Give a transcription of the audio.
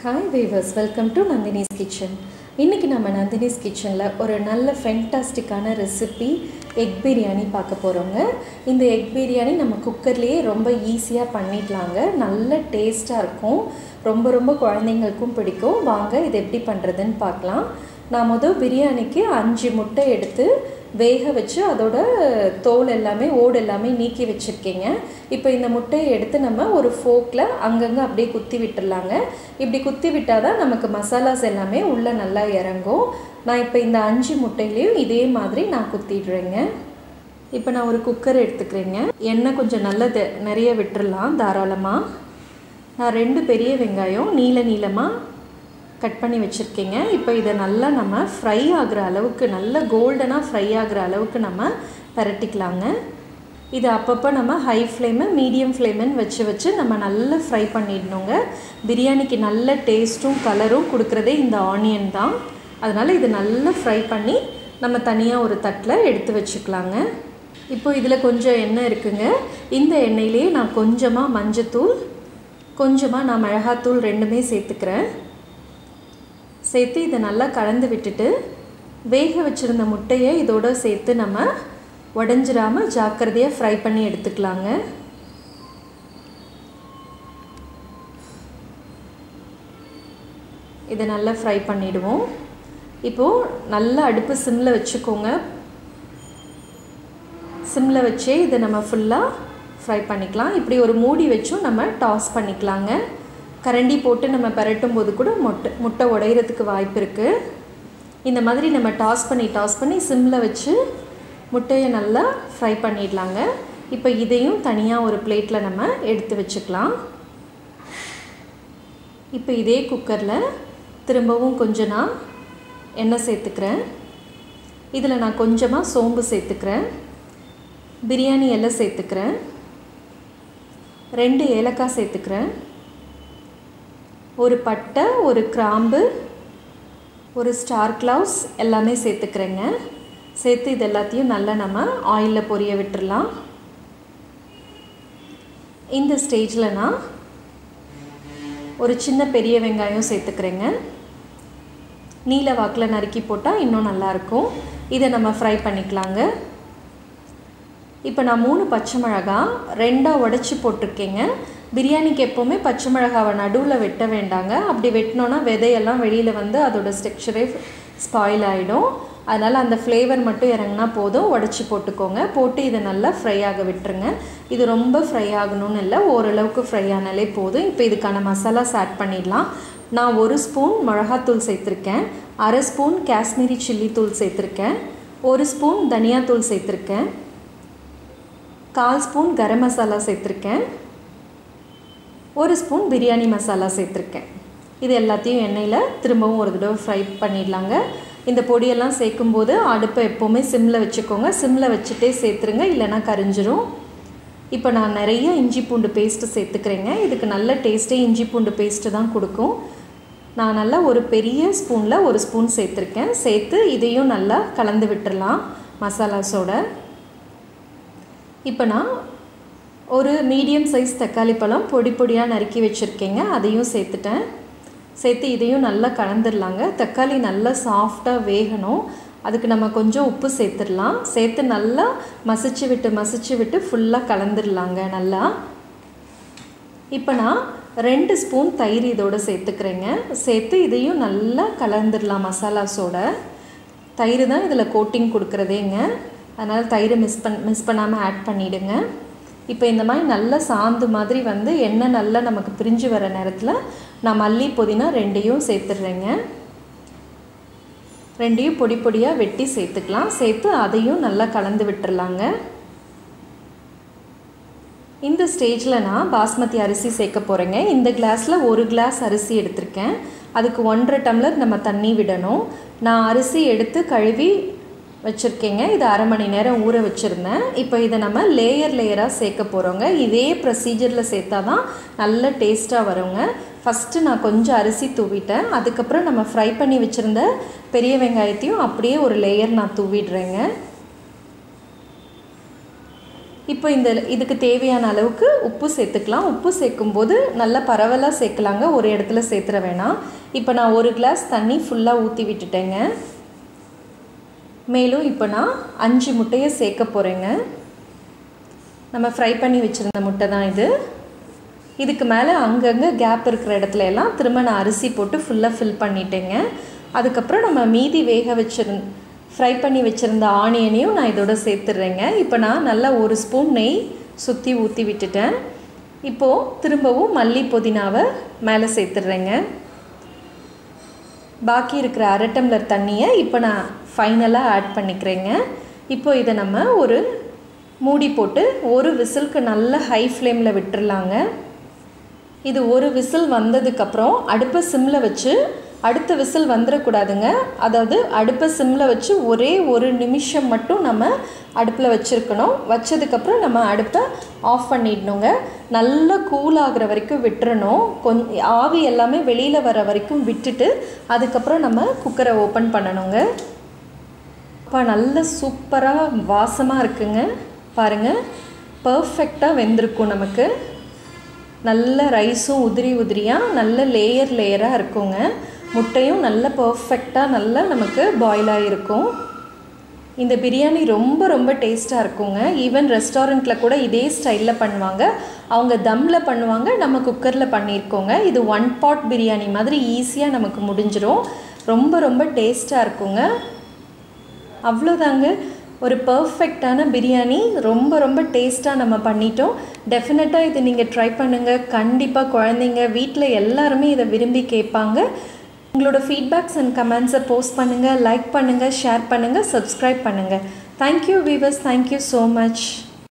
Hi viewers, welcome to Nandini's kitchen. இன்றைக்கி நம்ம நந்தினிஸ் கிச்சனில் ஒரு நல்ல ஃபென்டாஸ்டிக்கான ரெசிபி எக் பிரியாணி பார்க்க போகிறோங்க. இந்த எக் பிரியாணி நம்ம குக்கர்லேயே ரொம்ப ஈஸியாக பண்ணிடலாங்க. நல்ல டேஸ்ட்டாக இருக்கும். ரொம்ப குழந்தைங்களுக்கும் பிடிக்கும். வாங்க இது எப்படி பண்ணுறதுன்னு பார்க்கலாம். நான் பிரியாணிக்கு 5 முட்டை எடுத்து வேக வச்சு அதோட தோல் எல்லாமே ஓடு எல்லாமே நீக்கி வச்சுருக்கேங்க. இப்போ இந்த முட்டையை எடுத்து நம்ம ஒரு ஃபோக்கில் அங்கங்கே அப்படியே குத்தி விட்டுடலாங்க. இப்படி குத்தி விட்டால் தான் நமக்கு மசாலாஸ் எல்லாமே உள்ளே நல்லா இறங்கும். நான் இப்போ இந்த 5 முட்டையிலையும் இதே மாதிரி நான் குத்திடுறேங்க. இப்போ நான் ஒரு குக்கர் எடுத்துக்கிறேங்க. எண்ணெய் கொஞ்சம் நிறைய விட்டுடலாம் தாராளமாக. நான் 2 பெரிய வெங்காயம் நீளமாக கட் பண்ணி வச்சுருக்கேங்க. இப்போ இதை நல்லா நம்ம ஃப்ரை ஆகிற அளவுக்கு, நல்ல கோல்டனாக ஃப்ரை ஆகிற அளவுக்கு நம்ம பரட்டிக்கலாங்க. இதை அப்பப்போ நம்ம ஹை ஃப்ளேமு மீடியம் ஃப்ளேமுன்னு வச்சு நம்ம நல்லா ஃப்ரை பண்ணிடணுங்க. பிரியாணிக்கு நல்ல டேஸ்ட்டும் கலரும் கொடுக்குறதே இந்த ஆனியன் தான். அதனால் இது நல்லா ஃப்ரை பண்ணி நம்ம தனியாக ஒரு தட்டில் எடுத்து வச்சுக்கலாங்க. இப்போ இதில் கொஞ்சம் எண்ணெய் இருக்குங்க. இந்த எண்ணெயிலேயே நான் கொஞ்சமாக மஞ்சத்தூள், கொஞ்சமாக நான் மிளகாத்தூள் 2மே சேர்த்துக்கிறேன். சேர்த்து இதை நல்லா கலந்து விட்டுட்டு வேக வச்சுருந்த முட்டையை இதோடு சேர்த்து நம்ம உடஞ்சிடாமல் ஜாக்கிரதையாக ஃப்ரை பண்ணி எடுத்துக்கலாங்க. இதை நல்லா ஃப்ரை பண்ணிவிடுவோம். இப்போது நல்லா அடுப்பு சிம்மில் வச்சுக்கோங்க. சிம்மில் வச்சே இதை நம்ம ஃபுல்லாக ஃப்ரை பண்ணிக்கலாம். இப்படி ஒரு மூடி வச்சும் நம்ம டாஸ் பண்ணிக்கலாங்க. கரண்டி போட்டு நம்ம பரட்டும் போது கூட முட்டை உடையிறதுக்கு வாய்ப்பு இருக்குது. இந்த மாதிரி நம்ம டாஸ் பண்ணி சிம்மில் வச்சு முட்டையை நல்லா ஃப்ரை பண்ணிடலாங்க. இப்போ இதையும் தனியாக ஒரு பிளேட்டில் நம்ம எடுத்து வச்சுக்கலாம். இப்போ இதே குக்கரில் திரும்பவும் கொஞ்சம் நான் எண்ணெய் சேர்த்துக்கிறேன். இதில் நான் கொஞ்சமாக சோம்பு சேர்த்துக்கிறேன். பிரியாணி இலை சேர்த்துக்கிறேன். 2 ஏலக்காய் சேர்த்துக்கிறேன். ஒரு பட்டை, ஒரு கிராம்பு, ஒரு ஸ்டார் க்ளவுஸ் எல்லாமே சேர்த்துக்கிறேங்க. சேர்த்து இது எல்லாத்தையும் நல்லா நம்ம ஆயிலில் பொரிய விட்டுடலாம். இந்த ஸ்டேஜில் நான் ஒரு சின்ன பெரிய வெங்காயம் சேர்த்துக்கிறேங்க. நீல வாக்கில் நறுக்கி போட்டால் இன்னும் நல்லாயிருக்கும். இதை நம்ம ஃப்ரை பண்ணிக்கலாங்க. இப்போ நான் 3 பச்சை மிளகாய் 2ஆக உடச்சி போட்டிருக்கேங்க. பிரியாணிக்கு எப்போவுமே பச்சை மிளகாவை நடுவில் வெட்ட வேண்டாங்க. அப்படி வெட்டினோன்னா விதையெல்லாம் வெளியில் வந்து அதோட ஸ்ட்ரக்சரே ஸ்பாயில் ஆகிடும். அதனால் அந்த ஃப்ளேவர் மட்டும் இறங்கினா போதும். உடச்சி போட்டுக்கோங்க. போட்டு இதை நல்லா ஃப்ரை ஆக விட்டுருங்க. இது ரொம்ப ஃப்ரை ஆகணும்னு இல்லை, ஓரளவுக்கு ஃப்ரை ஆனாலே போதும். இப்போ இதுக்கான மசாலாஸ் ஆட் பண்ணிடலாம். நான் 1 ஸ்பூன் மிளகாத்தூள் சேர்த்துருக்கேன். 1/2 ஸ்பூன் காஷ்மீரி சில்லி தூள் சேர்த்துருக்கேன். 1 ஸ்பூன் தனியாத்தூள் சேர்த்துருக்கேன். 1/4 ஸ்பூன் கரம் மசாலா சேர்த்துருக்கேன். 1 ஸ்பூன் பிரியாணி மசாலா சேர்த்துருக்கேன். இது எல்லாத்தையும் எண்ணெயில் திரும்பவும் ஒரு தடவை ஃப்ரை பண்ணிடலாங்க. இந்த பொடியெல்லாம் சேர்க்கும்போது அடுப்பை எப்போவுமே சிம்மில் வச்சுக்கோங்க. சிம்மில் வச்சுட்டே சேர்த்துருங்க, இல்லைனா கரிஞ்சிரும். இப்போ நான் நிறைய இஞ்சி பூண்டு பேஸ்ட்டு சேர்த்துக்கிறேங்க. இதுக்கு நல்ல டேஸ்ட்டே இஞ்சி பூண்டு பேஸ்ட்டு தான் கொடுக்கும். நான் நல்லா ஒரு பெரிய ஸ்பூனில் 1 ஸ்பூன் சேர்த்துருக்கேன். சேர்த்து இதையும் நல்லா கலந்து விட்டுடலாம் மசாலாஸோட. இப்போ நான் ஒரு மீடியம் சைஸ் தக்காளி பழம் பொடியாக நறுக்கி வச்சுருக்கேங்க. அதையும் சேர்த்துட்டேன். சேர்த்து இதையும் நல்லா கலந்துடலாங்க. தக்காளி நல்லா சாஃப்டாக வேகணும். அதுக்கு நம்ம கொஞ்சம் உப்பு சேர்த்துடலாம். சேர்த்து நல்லா மசிச்சு விட்டு ஃபுல்லாக கலந்துடலாங்க நல்லா. இப்போ நான் 2 ஸ்பூன் தயிர் இதோடு சேர்த்துக்கிறேங்க. சேர்த்து இதையும் நல்லா கலந்துடலாம் மசாலாஸோட. தயிர் தான் இதில் கோட்டிங் கொடுக்குறதேங்க. அதனால் தயிரை மிஸ் பண்ணாமல் ஆட் பண்ணிவிடுங்க. இப்போ இந்த மாதிரி நல்லா சாந்து மாதிரி வந்து எண்ணெய் நல்லா நமக்கு பிரிஞ்சு வர நேரத்தில் நான் மல்லி புதினா 2ஐயும் சேர்த்துடுறேங்க. 2ஐயும் பொடியாக வெட்டி சேர்த்துக்கலாம். சேர்த்து அதையும் நல்லா கலந்து விட்டுறலாங்க. இந்த ஸ்டேஜில் நான் பாஸ்மதி அரிசி சேர்க்க போகிறேங்க. இந்த கிளாஸில் 1 கிளாஸ் அரிசி எடுத்திருக்கேன். அதுக்கு 1.5 டம்ளர் நம்ம தண்ணி விடணும். நான் அரிசி எடுத்து கழுவி வச்சுருக்கேங்க. இது 1/2 மணி நேரம் ஊற வச்சுருந்தேன். இப்போ இதை நம்ம லேயராக சேர்க்க போகிறோங்க. இதே ப்ரொசீஜரில் சேர்த்தா தான் நல்ல டேஸ்ட்டாக வருங்க. ஃபஸ்ட்டு நான் கொஞ்சம் அரிசி தூவிட்டேன். அதுக்கப்புறம் நம்ம ஃப்ரை பண்ணி வச்சுருந்த பெரிய வெங்காயத்தையும் அப்படியே ஒரு லேயர் நான் தூவிடுறேங்க. இப்போ இதுக்கு தேவையான அளவுக்கு உப்பு சேர்த்துக்கலாம். உப்பு சேர்க்கும்போது நல்லா பரவலாக சேர்க்கலாங்க, ஒரு இடத்துல சேர்த்துற வேணாம். இப்போ நான் 1 கிளாஸ் தண்ணி ஃபுல்லாக ஊற்றி விட்டுட்டேங்க. மேலும் இப்போ நான் 5 முட்டையை சேர்க்க போகிறேங்க. நம்ம ஃப்ரை பண்ணி வச்சுருந்த முட்டை தான் இது. இதுக்கு மேலே அங்கங்கே கேப் இருக்கிற இடத்துல எல்லாம் திரும்ப நான் அரிசி போட்டு ஃபுல்லாக ஃபில் பண்ணிட்டேங்க. அதுக்கப்புறம் நம்ம மீதி ஃப்ரை பண்ணி வச்சுருந்த ஆனியனையும் நான் இதோட சேர்த்துடுறேங்க. இப்போ நான் நல்லா 1 ஸ்பூன் நெய் சுற்றி ஊற்றி விட்டுட்டேன். இப்போது திரும்பவும் மல்லி புதினாவை மேலே சேர்த்துடுறேங்க. பாக்கி இருக்கிற 1/2 டம்ளர் தண்ணியை இப்போ நான் ஃபைனலாக ஆட் பண்ணிக்கிறேங்க. இப்போ இதை நம்ம ஒரு மூடி போட்டு 1 விசிலுக்கு நல்ல ஹை ஃப்ளேமில் விட்டுறலாங்க. இது 1 விசில் வந்ததுக்கப்புறம் அடுப்பை சிம்மில் வச்சு, அடுத்த விசில் வந்துடக்கூடாதுங்க, அதாவது அடுப்பை சிம்மில் வச்சு ஒரே 1 நிமிஷம் மட்டும் நம்ம அடுப்பில் வச்சுருக்கணும். வச்சதுக்கப்புறம் நம்ம அடுப்பை ஆஃப் பண்ணிடணுங்க. நல்லா கூல் ஆகிற வரைக்கும் விட்டுறணும். ஆவி எல்லாமே வெளியில் வர வரைக்கும் விட்டுட்டு அதுக்கப்புறம் நம்ம குக்கரை ஓப்பன் பண்ணணுங்க. அப்போ நல்ல சூப்பராக வாசமாக இருக்குங்க. பாருங்கள், பர்ஃபெக்டாக வெந்திருக்கும். நமக்கு நல்ல ரைஸும் உதிரி உதிரியாக நல்ல லேயராக இருக்குங்க. முட்டையும் நல்ல பர்ஃபெக்டாக நல்லா நமக்கு பாயில் ஆகிருக்கும். இந்த பிரியாணி ரொம்ப ரொம்ப டேஸ்ட்டாக இருக்குங்க. ஈவன் ரெஸ்டாரண்ட்டில் கூட இதே ஸ்டைலில் பண்ணுவாங்க. அவங்க தம்மில் பண்ணுவாங்க, நம்ம குக்கரில் பண்ணியிருக்கோங்க. இது 1 பாட் பிரியாணி மாதிரி ஈஸியாக நமக்கு முடிஞ்சிடும். ரொம்ப ரொம்ப டேஸ்ட்டாக இருக்குங்க. அவ்வளோதாங்க, ஒரு பர்ஃபெக்டான பிரியாணி ரொம்ப ரொம்ப டேஸ்ட்டாக நம்ம பண்ணிட்டோம். டெஃபினட்டாக இது நீங்கள் ட்ரை பண்ணுங்கள். கண்டிப்பாக குழந்தைங்க வீட்டில் எல்லாருமே இதை விரும்பி கேட்பாங்க. உங்களோட ஃபீட்பேக்ஸ் அண்ட் கமெண்ட்ஸை போஸ்ட் பண்ணுங்கள், லைக் பண்ணுங்கள், ஷேர் பண்ணுங்கள், சப்ஸ்கிரைப் பண்ணுங்கள். Thank you viewers, thank you so much.